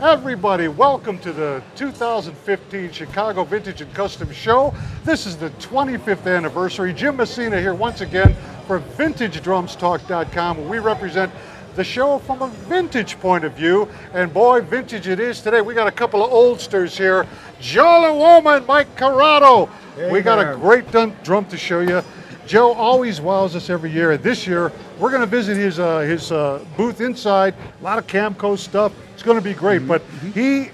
Everybody, welcome to the 2015 Chicago Vintage and Custom Show. This is the 25th anniversary. Jim Messina here once again for VintageDrumsTalk.com, where we represent the show from a vintage point of view. And boy, vintage it is today. We got a couple of oldsters here, Joe Luoma and Mike Curotto. Hey, we got a great drum to show you. Joe always wows us every year, and this year we're going to visit his booth inside. A lot of Camco stuff. It's going to be great. But he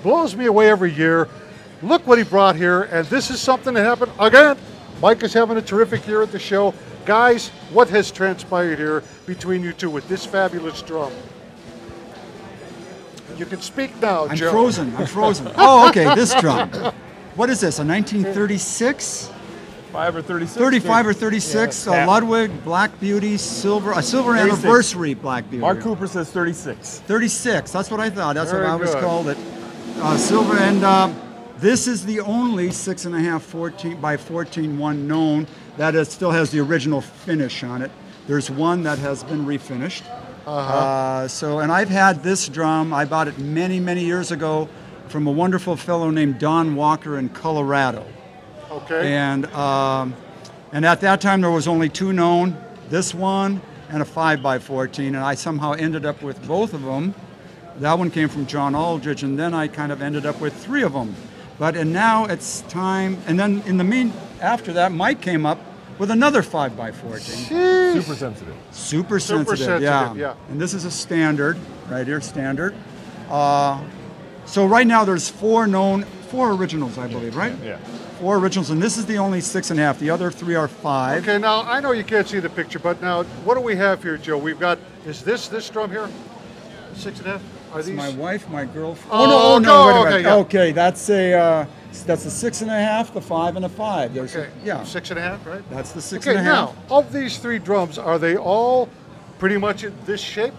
blows me away every year. Look what he brought here, and this is something that happened again. Mike is having a terrific year at the show. Guys, what has transpired here between you two with this fabulous drum? You can speak now, Joe. I'm frozen. Oh, okay, this drum. What is this, a 1936? 35 or 36. 35 or 36, Yeah. LUDWIG, Black Beauty, a silver 36. anniversary Black Beauty. Mark Cooper says 36. 36, that's what I thought. That's Very what I always good. called it. Silver, and this is the only 6.5 14 by 14 one known that still has the original finish on it. There's one that has been refinished. And I've had this drum. I bought it many, many years ago from a wonderful fellow named Don Walker in Colorado. Okay. And at that time there was only two known, this one and a 5x14, and I somehow ended up with both of them. That one came from John Aldridge, and then I kind of ended up with three of them. And now it's time, and then after that, Mike came up with another 5x14. Jeez. Super sensitive. Super sensitive, yeah. And this is a standard, right here, standard. So right now there's four originals, I believe, right? Yeah. 4 originals, and this is the only 6.5. The other 3 are 5. Okay, now I know you can't see the picture, but now what do we have here, Joe? We've got, is this drum here? 6.5? Are That's these? my wife, my girlfriend. Oh, no, wait a okay, minute. yeah. Okay, that's a 6.5, the 5, and a 5. There's Okay, yeah. 6.5, right? That's the 6.5. Okay, now, of these 3 drums, are they all pretty much in this shape?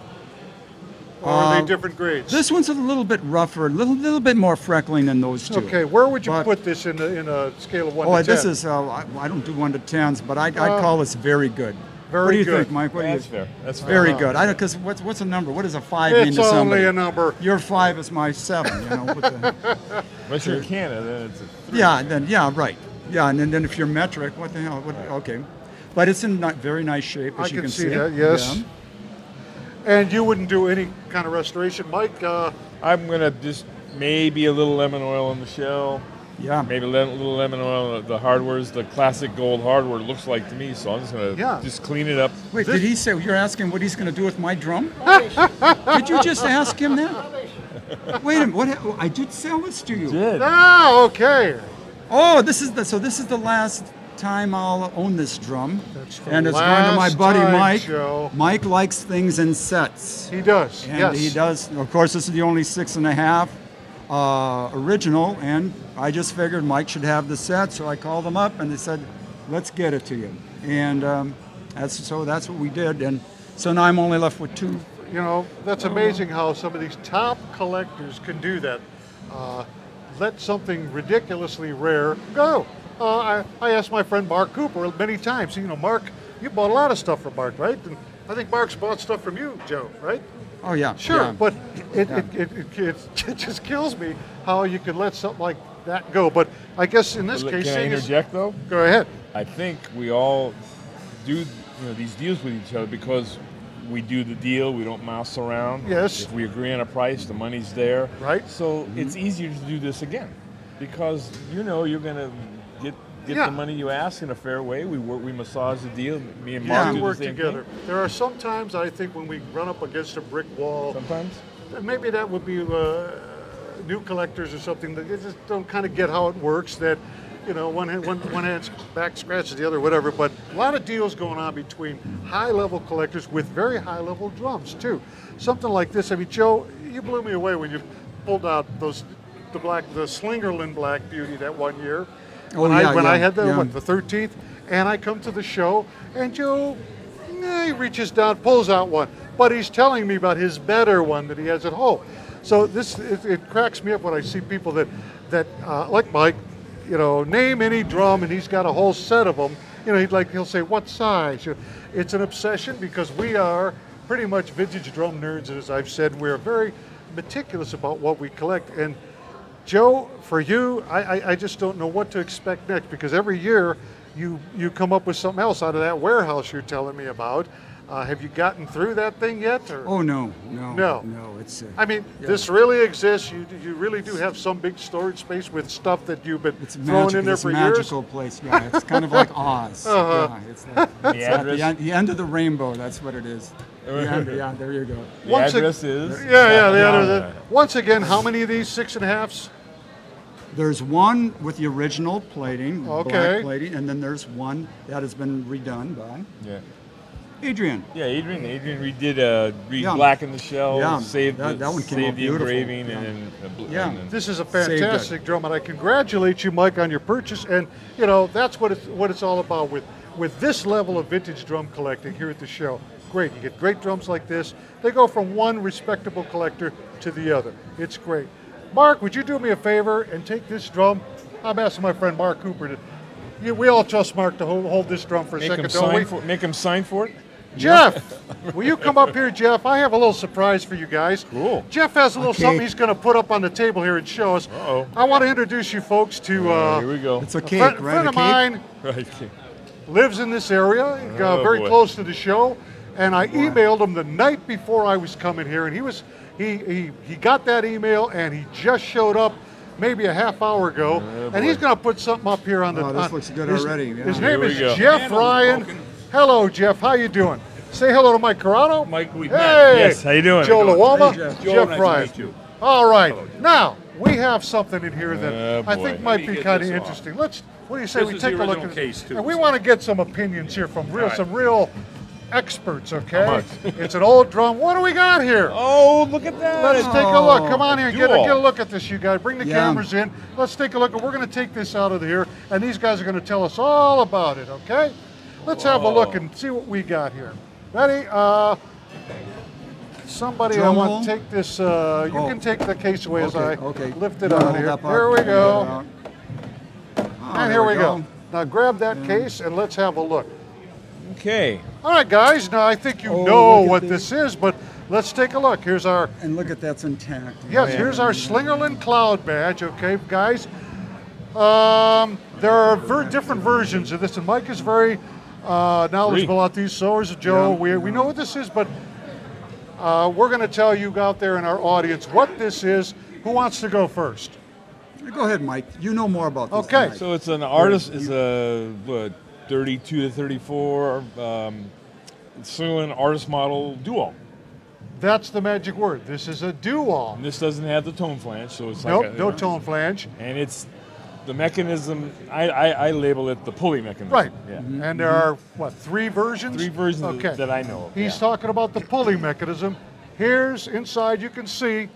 Or are they different grades? This one's a little bit rougher, a little bit more freckling than those two. Okay, where would you But- put this in a scale of 1 to 10? This is, I don't do 1 to 10s, but I'd call this very good. Very What do you good. think, Mike? What do you That's fair. That's fair. Very good. Because what's a number? What does a 5 mean It's to somebody? only a number. Your 5 is my 7. You know. With the, Unless you're in Canada, then it's a 3. yeah, right. Yeah, and then if you're metric, what the hell? Okay, but it's in very nice shape, as I you can can see that, yes. Yeah. And you wouldn't do any kind of restoration, Mike? I'm going to just maybe a little lemon oil on the shell. Yeah. Maybe a little lemon oil on the hardware's the classic gold hardware looks like to me, so I'm just going to just clean it up. Wait, did he say you're asking what he's going to do with my drum? Did you just ask him that? Wait a minute. What? I did sell this to you. Did. Oh, okay. Oh, this is the last time I'll own this drum, That's the and it's going to my last buddy time, Mike. Joe. Mike likes things in sets. He does, And yes. he does. Of course, this is the only 6.5 original, and I just figured Mike should have the set, so I called them up, and they said, "Let's get it to you." And that's what we did. And so now I'm only left with 2. You know, that's amazing how some of these top collectors can do that. Let something ridiculously rare go. I asked my friend Mark Cooper many times. You know, Mark, you bought a lot of stuff from Mark, right? And I think Mark's bought stuff from you, Joe, right? Oh yeah, Sure, yeah. but it just kills me how you can let something like that go. But I guess in this case, Can I seeing as- interject though? Go ahead. I think we all do these deals with each other because we do the deal. We don't mouse around. Yes. If we agree on a price, the money's there. Right. So it's easier to do this again because you're going to get the money you ask in a fair way. We massage the deal. Me and Mark We do work the same together. thing. There are some times I think when we run up against a brick wall. Sometimes. Maybe that would be new collectors or something that just don't kind of get how it works. That one hand's back scratches the other, whatever. But a lot of deals going on between high-level collectors with very high-level drums too. Something like this. I mean, Joe, you blew me away when you pulled out the Slingerland Black Beauty that one year. When I had the 13th, and I come to the show, and Joe, he reaches down, pulls out one, but he's telling me about his better one that he has at home. So it cracks me up when I see people that like Mike, name any drum, and he's got a whole set of them. He'll say what size. It's an obsession because we are pretty much vintage drum nerds, as I've said. We're very meticulous about what we collect. And Joe, for you, I just don't know what to expect next, because every year you come up with something else out of that warehouse you're telling me about. Have you gotten through that thing yet? Or? Oh, no. It's. I mean, this really exists. You really do have some big storage space with stuff that you've been throwing in there for years. It's a magical place. Yeah, it's kind of like Oz. Yeah, it's like The address? the end of the rainbow. That's what it is. The end, yeah, there you go. The address is? Yeah, the address. Once again, how many of these 6.5s? There's one with the original plating, Okay. black plating, and then there's one that has been redone by Adrian. Yeah, Adrian re-blackened the shell, saved that one came saved out the beautiful. engraving, Yeah. and then This is a fantastic drum, and I congratulate you, Mike, on your purchase. And you know that's what it's all about with this level of vintage drum collecting here at the show. Great, you get great drums like this. They go from one respectable collector to the other. It's great. Mark, would you do me a favor and take this drum? I'm asking my friend Mark Cooper to. We all trust Mark to hold this drum for a second, don't we? Make him sign for it. Jeff, will you come up here, Jeff? I have a little surprise for you guys. Cool. Jeff has a little something he's going to put up on the table here and show us. Uh-oh. I want to introduce you folks to Here we go. It's a cake, friend right? of mine Right. lives in this area, very boy. close to the show, and I emailed him the night before I was coming here, and he got that email, and he just showed up maybe a half hour ago, and he's going to put something up here on the. Oh, this looks good already. Yeah. His name Here is we go. Jeff Ryan. Hello, Jeff. How you doing? Say hello to Mike Curotto. Mike, we hey. met. Yes, how you doing? Joe Luoma. Hey, Jeff. Joe, Jeff nice Ryan. to meet you. All right. Now, we have something in here that I boy. think might me be get kind of this off. interesting. What do you say This we is take the a look original at case, this? too. And we want to get some opinions here from some real experts, okay? much? It's an old drum. What do we got here? Oh, look at that! Let's take a look. Come on here, get a Duall. look at this, you guys. Bring the cameras in. Let's take a look. We're going to take this out of here, and these guys are going to tell us all about it, okay? Let's have a look and see what we got here. Ready? Somebody, I Drum want roll? to take this. You can take the case away as I lift it You out hold here. that part. Here we go. Oh, And here we go. Now grab that case and let's have a look. Okay. All right, guys. Now I think you Oh, know look at what this. this is, but let's take a look. Here's our And look at that's intact. yes. Here's our Slingerland Cloud badge. Okay, guys. There are different versions of this, and Mike is very knowledgeable about these. So is Joe. We know what this is, but we're going to tell you out there in our audience what this is. Who wants to go first? Go ahead, Mike. You know more about this. Okay. than I do. So it's an artist. It's a 32 to 34 Slingerland artist model Duall. That's the magic word. This is a Duall. And this doesn't have the tone flange, so it's Nope, like no tone flange. And it's the mechanism. I label it the pulley mechanism. Right. Yeah. And there are, what, 3 versions? 3 versions Okay. that I know of. He's talking about the pulley mechanism. Here's inside, you can see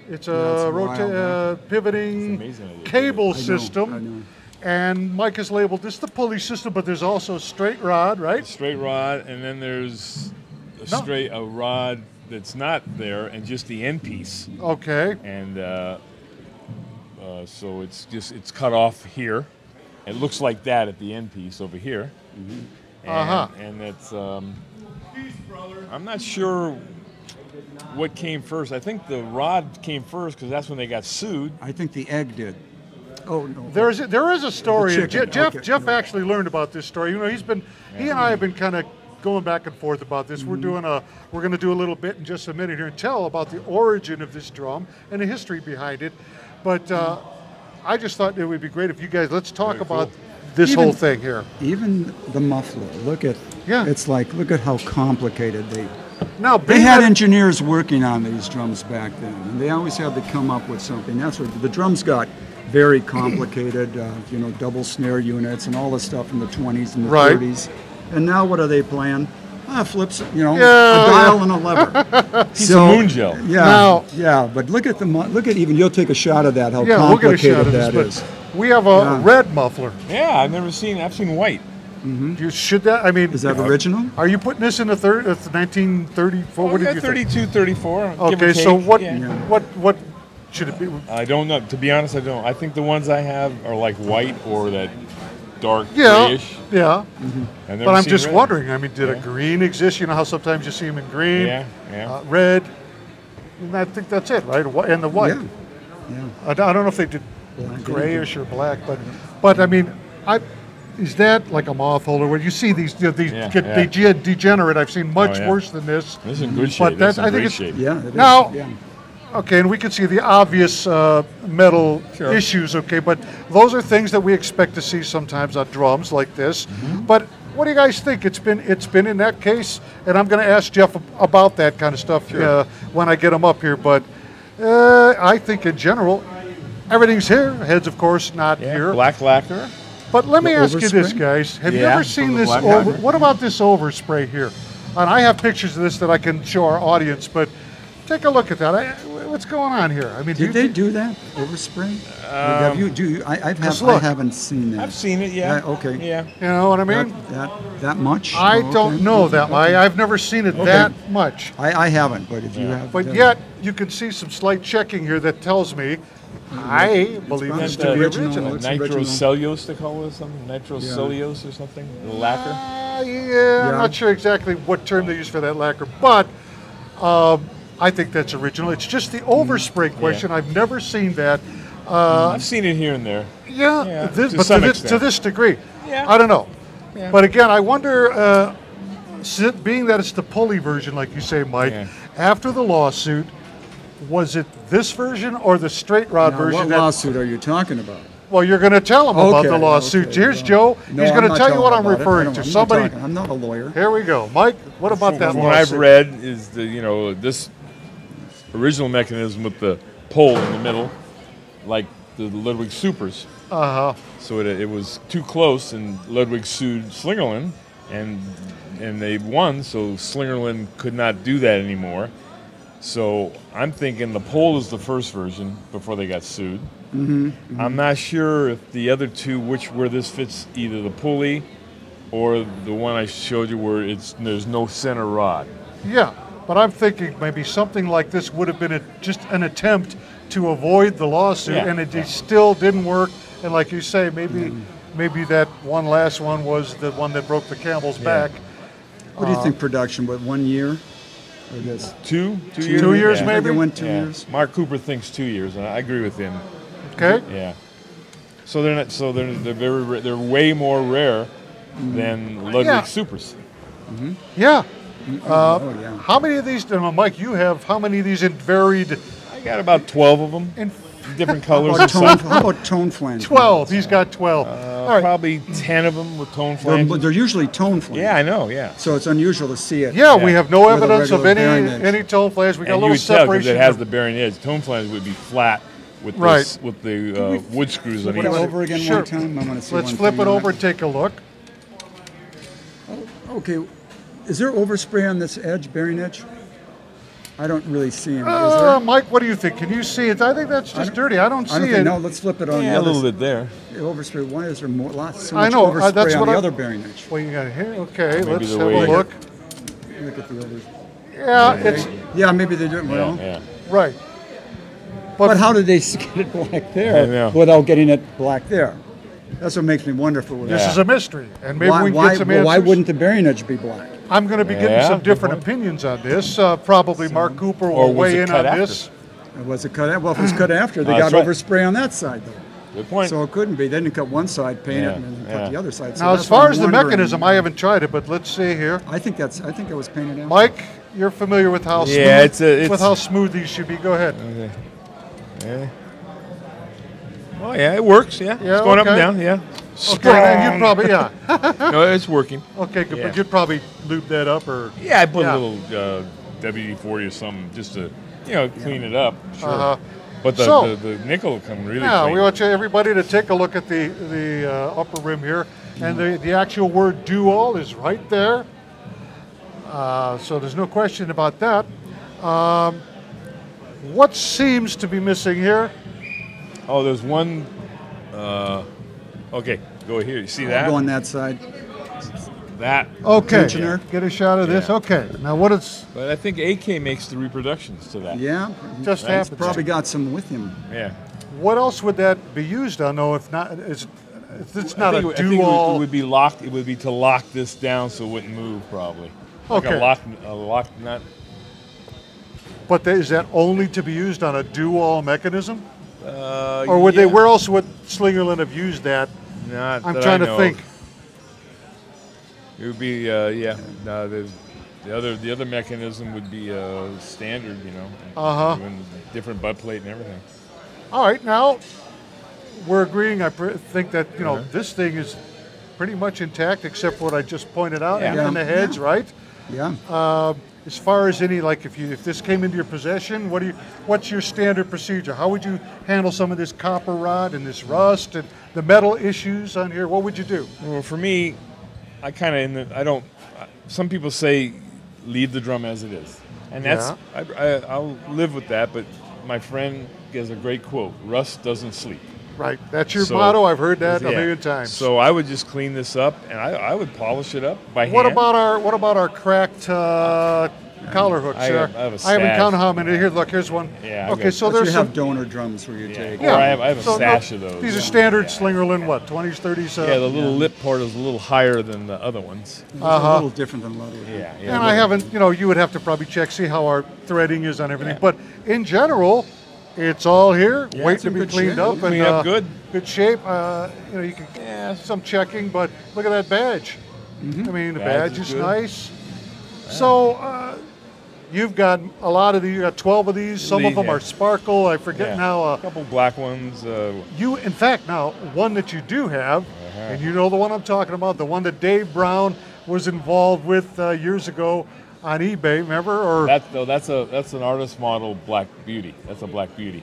it's a wild, pivoting It's amazing. cable I know. system. And Mike has labeled this the pulley system, but there's also straight rod, right? Straight rod, and then there's a rod that's not there, and just the end piece. Okay. And so it's cut off here. It looks like that at the end piece over here. And it's I'm not sure what came first. I think the rod came first because that's when they got sued. I think the egg did. Oh no. There is a story. The chicken, Jeff actually learned about this story. You know, he and I have been kind of going back and forth about this. We're going to do a little bit in just a minute here and tell about the origin of this drum and the history behind it. But I just thought it would be great if you guys let's talk about this whole thing here. Even the muffler. Look at. Yeah. It's like look at how complicated they. Now They had engineers working on these drums back then, and they always had to come up with something. That's what the drums got very complicated. Double snare units and all the stuff in the 20s and the 30s. And now what are they playing? Flips, a dial and a lever. Piece of moon gel. Yeah, but look at even you'll take a shot of that. How complicated that is. We have a red muffler. Yeah, I've seen white. Should that? I mean, Is that original? Are you putting this in the 1934? What did you 32, think? 34. Okay, so what should it be? I don't know. To be honest, I don't. I think the ones I have are like white or that dark grayish. Yeah. I've never But I'm seen just red. wondering. I mean, did a green exist? You know how sometimes you see them in green. Yeah. Red. And I think that's it, right? And the white. Yeah. I don't know if they did Black. grayish or black, but I mean, is that like a moth holder where you see these degenerate? I've seen much worse than this. This is in good shape. But That's I in think great it's shape. Yeah. It is. Now, Yeah. okay, and we can see the obvious metal issues, okay, but those are things that we expect to see sometimes on drums like this. But what do you guys think? It's been in that case, and I'm going to ask Jeff about that kind of stuff when I get him up here. But I think in general, everything's here. Heads, of course, not here. Black lacquer. But let me The ask you this, overspray? guys. Have you Yeah, ever seen from the this black over? lacquer. What about this overspray here? And I have pictures of this that I can show our audience, but take a look at that. What's going on here? I mean, Did they do that overspray? Have you? I look. haven't seen that. I've seen it. Yeah. Okay. Yeah. You know what I mean? That much? I Oh, don't okay. know that. I've never seen it that much. I haven't, but if you have. But yet, you can see some slight checking here that tells me, I believe probably this the to be original. original. It's Nitrocellulose, they call it something. Nitrocellulose or something. The lacquer. I'm not sure exactly what term they use for that lacquer, but I think that's original. It's just the overspray question. I've never seen that. I've seen it here and there. Yeah, to but some to extent. this degree, Yeah. I don't know. Yeah. But again, I wonder, being that it's the pulley version, like you say, Mike, after the lawsuit, was it this version or the straight rod Now, version? what lawsuit are you talking about? Well, you're going to tell them about the Okay, lawsuit. okay, Here's well, Joe. no, He's going I'm to not tell you what telling I'm about it. referring I'm to. not Somebody. talking- I'm not a lawyer. Here we go, Mike. What about that From what I've lawsuit? read is this original mechanism with the pole in the middle, like the Ludwig Supers. So it was too close, and Ludwig sued Slingerland, and they won. So Slingerland could not do that anymore. So I'm thinking the pole is the first version before they got sued. I'm not sure if the other two, where this fits, either the pulley or the one I showed you where there's no center rod. Yeah, but I'm thinking maybe something like this would have been just an attempt to avoid the lawsuit, and it still didn't work. And like you say, maybe that last one was the one that broke the camel's back. What do you think production? What, 1 year? I guess. 2 years? 2 years, I think maybe? it went 2 Yeah. years. Mark Cooper thinks 2 years, and I agree with him. Okay. Yeah. So they're not. So they're way more rare than Ludwig Supers. Yeah. Oh, yeah. How many of these, Mike, you have, how many of these in varied, I got about 12 of them, in different colors. How about tone flange? 12? He's got 12. All right. Probably 10 of them with tone They're, flanges. they're usually tone flange. Yeah, I know. Yeah. So it's unusual to see it. Yeah, we have no With a evidence of regular bearing edge. any tone flash. We got a And you little would tell because separation. it has the bearing edge. Tone flange would be flat with Right. with the wood screws on Flip each. it over again Sure. one time. I want to see Let's one flip thing it on over and take a look. Okay. Is there overspray on this edge, bearing edge? I don't really see him. Is Mike, what do you think? Can you see it? I think that's just dirty. I don't there? I see don't it. think, no, let's flip it on Yeah, the a other little bit there. Overspray. Why is there so I much know, overspray that's on what the I- other bearing edge? What you got here? Okay, Maybe let's the have way- a look. Look at the others. Yeah, it's Yeah, maybe they do it well. Yeah. right. But how did they get it black I there know. without getting it black there? That's what makes me wonder if it was. This Yeah. is a mystery, and maybe we can why, get some well, answers. why wouldn't the bearing edge be black? I'm going to be getting Yeah, some good different point. opinions on this. Probably Mark Cooper Or will was weigh it in cut on after? this. Was it cut? Well, if it's cut after, they got That's right. overspray on that side though. Good point. So it couldn't be. They didn't cut one side, paint Yeah, it, and then yeah. cut the other side. So Now, that's as what far I'm as the wondering. mechanism, I haven't tried it, but let's see here. I think it was painted after. Mike, you're familiar with how smooth Yeah, it's- with how smooth these should be. Go ahead. Yeah. Oh yeah, it works. Yeah, Yeah, it's going up and okay. down. Yeah. Okay, then you'd probably No, it's working. Okay, good, Yeah. but you'd probably lube that up or. Yeah, I put Yeah. a little WD-40 or something just to clean it up. Sure. Uh-huh. But So- the nickel will come really Yeah, clean. we want everybody to take a look at the upper rim here, and the actual word Duall is right there. So there's no question about that. What seems to be missing here? Oh, there's one. Okay, go here. You see that? Go on that side. That. Okay, Tensioner. get a shot of this. Yeah. Okay, now what is But I think AK makes the reproductions to that. Yeah, just Right. happened? probably got some with him. Yeah. What else would that be used on? Though, if not, it's not I a think it Duall. would be locked. It would be to lock this down so it wouldn't move, probably. Like Okay. a lock nut. But is that only to be used on a Duall mechanism? Or would yeah. they? Where else would Slingerland have used that? Not I'm that trying I to know think. of. It would be yeah. No, the other mechanism would be standard, you know. Even different butt plate and everything. All right, now we're agreeing. I think that this thing is pretty much intact, except for what I just pointed out, Yeah. and the heads, right? Yeah. As far as any, like if this came into your possession, what's your standard procedure? How would you handle some of this copper rot and this rust and the metal issues on here? What would you do? Well, for me, I kind of I don't. Some people say leave the drum as it is, and that's I'll live with that. But my friend gives a great quote: "Rust doesn't sleep." Right, that's your motto. I've heard that a million times. So I would just clean this up, and I would polish it up by hand. What about our cracked collar hooks? I have a I haven't stash. counted how many. Here, look, here's one. Yeah, Okay, so But there's you some. have donor drums where you take. Or I have a So, stash of those. These are standard Slingerland, what, 20s, 30s? Yeah, the little lip part is a little higher than the other ones. It's a little different than Ludwig. Yeah. And I haven't, you would have to probably check, see how our threading is on everything. Yeah. But in general, it's all here, Yeah, waiting it's to in be good cleaned shape. up. Clean up good. Good shape. You can some checking, but look at that badge. I mean, the Badge badge is is good. nice. So you've got a lot of these. You got 12 of these. Some of them Yeah. are sparkle. I forget now. a couple black ones. In fact, now one that you do have, and you know the one I'm talking about, the one that Dave Brown was involved with years ago on eBay. Remember? Or That's an artist model Black Beauty. That's a Black Beauty.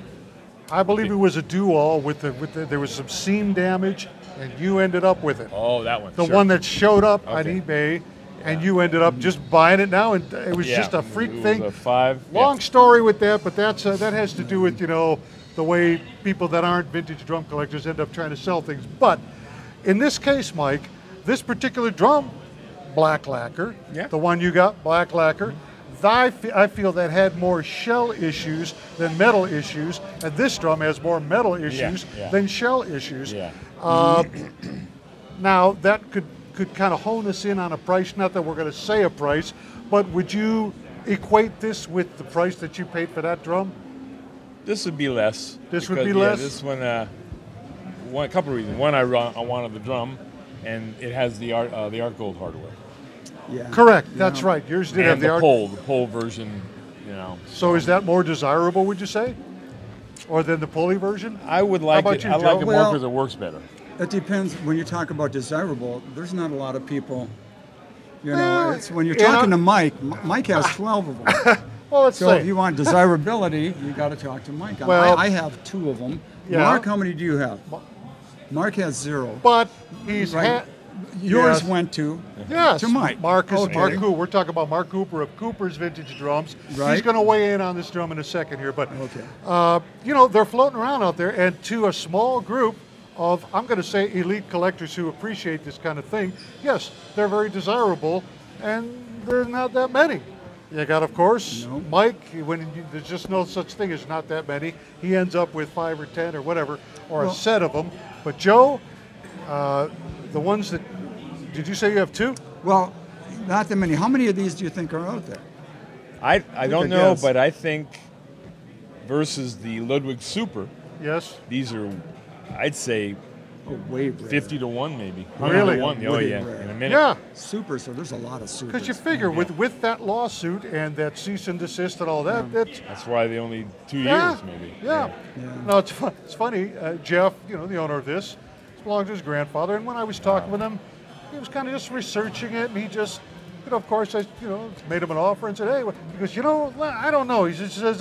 I believe it was a Duall with there was some seam damage, and you ended up with it. Oh, that one. The sure. one that showed up on Okay. eBay, and you ended up just buying it now, and it was Yeah, just a freak it was thing. a 5. Long story with that, but that has to do with the way people that aren't vintage drum collectors end up trying to sell things. But in this case, Mike, this particular drum, black lacquer, Yeah. the one you got, black lacquer. I feel that had more shell issues than metal issues, and this drum has more metal issues yeah. than shell issues. Yeah. Now that could kind of hone us in on a price. Not that we're going to say a price, but would you equate this with the price that you paid for that drum? This would be less. This would because, be less? Yeah, this one. A couple of reasons. One, I wanted the drum, and it has the art gold hardware. Yeah. Correct. That's right. Yours did have And the the art. pole version. So is that more desirable? Would you say, or than the pulley version? I would like about it. you, I like Joe? it more Well- because it works better. It depends. When you talk about desirable, there's not a lot of people. Well, It's when you're yeah. talking to Mike. Mike has 12 of them. Well, let's So say. if you want desirability, you got to talk to Mike. Well- I have 2 of them. Yeah. Mark, how many do you have? Mark has 0. But he's Right. Yours yes. went to Yes, to Mike. Mark Okay. Cooper. We're talking about Mark Cooper of Cooper's Vintage Drums. Right. He's going to weigh in on this drum in a second here, but Okay. they're floating around out there, and to a small group of, I'm going to say, elite collectors who appreciate this kind of thing, yes, they're very desirable, and there's not that many. You got, of course, No. Mike. There's just no such thing as not that many. He ends up with 5 or 10 or whatever, or a set of them. But Joe, the ones that, did you say you have 2? Well, not that many. How many of these do you think are out there? I don't know, guess. but I think versus the Ludwig Super, Yes. these are, I'd say, Oh, way rare. 50 to 1 maybe. Really? 100 to 1. Oh Way yeah, rare. in a minute. Yeah. Super, so there's a lot of supers. Because you figure with that lawsuit and that cease and desist and all that, That's why they only 2 yeah, years maybe. yeah. Yeah. No, it's funny. Jeff, the owner of this, belongs to his grandfather. And when I was talking with him, he was kind of just researching it, and he just, of course, I, made him an offer and said, hey, he goes, I don't know. He just says,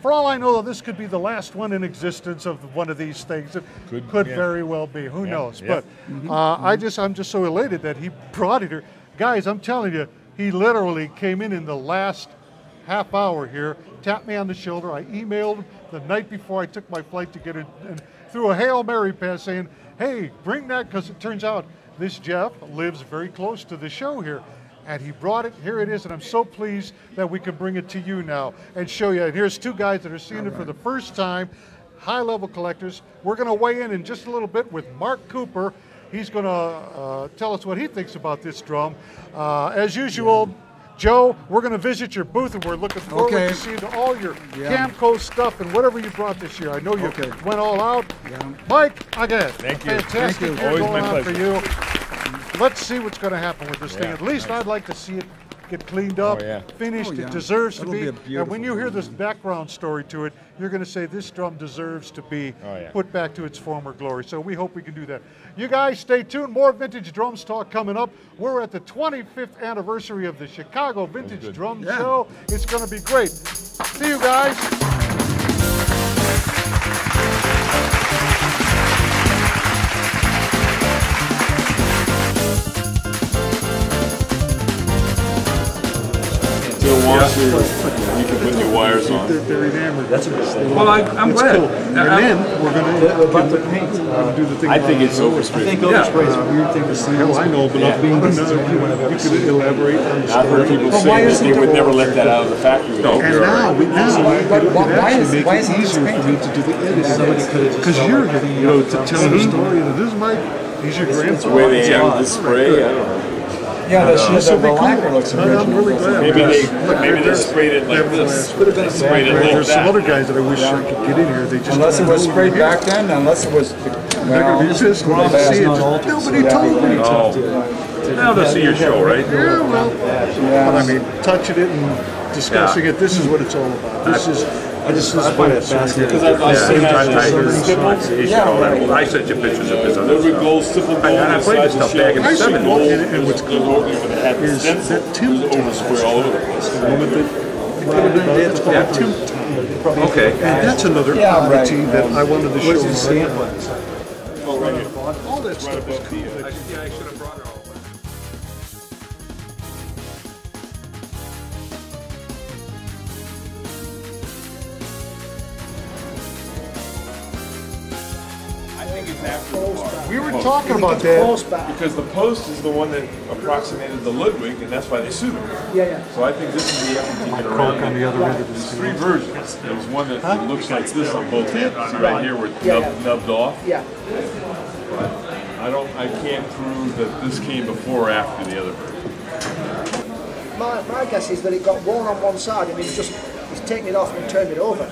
for all I know, this could be the last one in existence of one of these things. It could yeah. very well be. Who knows? yeah. But I'm just so elated that he brought it here. Guys, I'm telling you, he literally came in the last half hour here, tapped me on the shoulder. I emailed him the night before I took my flight to get it, and threw a Hail Mary pass saying, hey, bring that, because it turns out this Jeff lives very close to the show here. And he brought it. Here it is, and I'm so pleased that we can bring it to you now and show you. And here's 2 guys that are seeing it for the first time, high-level collectors. We're going to weigh in just a little bit with Mark Cooper. He's going to tell us what he thinks about this drum. As usual, Joe, we're going to visit your booth, and we're looking forward Okay. to seeing all your Camco stuff and whatever you brought this year. I know you went all out. Yeah. Mike, again, Thank you. fantastic Thank you. year Always going my on for pleasure. you. Let's see what's going to happen with this thing. At least I'd like to see it get cleaned up, finished. It deserves to be. And when you hear this background story to it, you're going to say this drum deserves to be put back to its former glory. So we hope we can do that. You guys stay tuned. More Vintage Drums talk coming up. We're at the 25th anniversary of the Chicago Vintage Drum Show. It's going to be great. See you guys. Once you can put new wires on. They're enamored. That's well, I'm glad. Cool. And then we're going to paint. Do the thing. I think it's overspray. I think overspray is a weird thing to say. Hell, I know, but you could elaborate on the I've heard people say that they would never let that out of the factory. And now it makes it easier for me to do the editing. Because you're here, to tell the story. This is Mike. He's your grandfather. The way they added the spray, I don't know. Yeah, the lacquer looks original. I'm really glad. Maybe they sprayed it like this. They sprayed it like There's some that. other guys that I wish I could get in here. They just Unless it was sprayed back then, unless it was. they're going to be pissed when they see it. Nobody told me. Now to see your show, right? Yeah, well, but I mean, touching it and discussing it, this is what it's all about. This is what it's Because I've seen that I sent you pictures of this. There were gold stipple gold And I played this stuff back in the I see 70s. gold, and what's cool is is that Tim overspray all over the place. the moment that it's called Tim Time. Okay. And that's another oddity that I wanted to show. Oh, right here. All that stuff is cool. Yeah, I should have brought it all. I think it's after the bar. We were talking about that. Because the post is the one that approximated the Ludwig, and that's why they sued him. So I think this is the effort to get around on the other end of There's this. three versions. There's one that looks like this on both ends. See right here where it's nubbed off. I can't prove that this came before or after the other version. My guess is that it got worn on one side and he's taken it off and turned it over.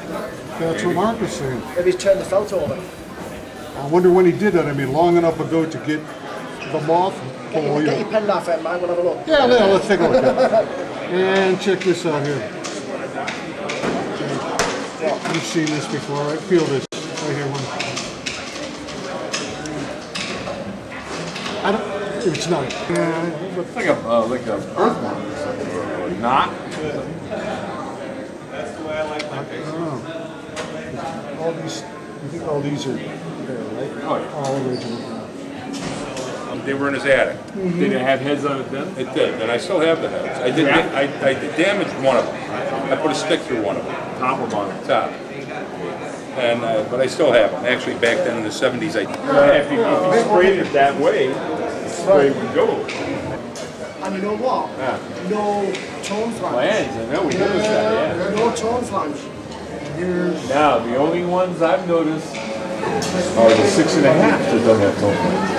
That's what Mark was saying. Maybe he's turned the felt over. I wonder when he did that. I mean, long enough ago to get the moth. Get your pen knife out, Mike, we'll have a look. Yeah, let's take a look at it. And check this out here. You've seen this before, right? Feel this right here. It's not. It's like a earthworm. Not. That's the way I like my picture. All these, I think all these are there, right? Oh, yeah. All original. They were in his attic. Did it have heads on it then? It did, and I still have the heads. I damaged one of them. I put a stick through one of them. Top of on it. Top. And, but I still have them. Actually, back then in the 70s, If you sprayed it that way, the spray would go. And you know what? No tone flange. Flange, I know, we noticed that, yeah. No tone flange. Now, the only ones I've noticed are the 6.5 that don't have tone flange.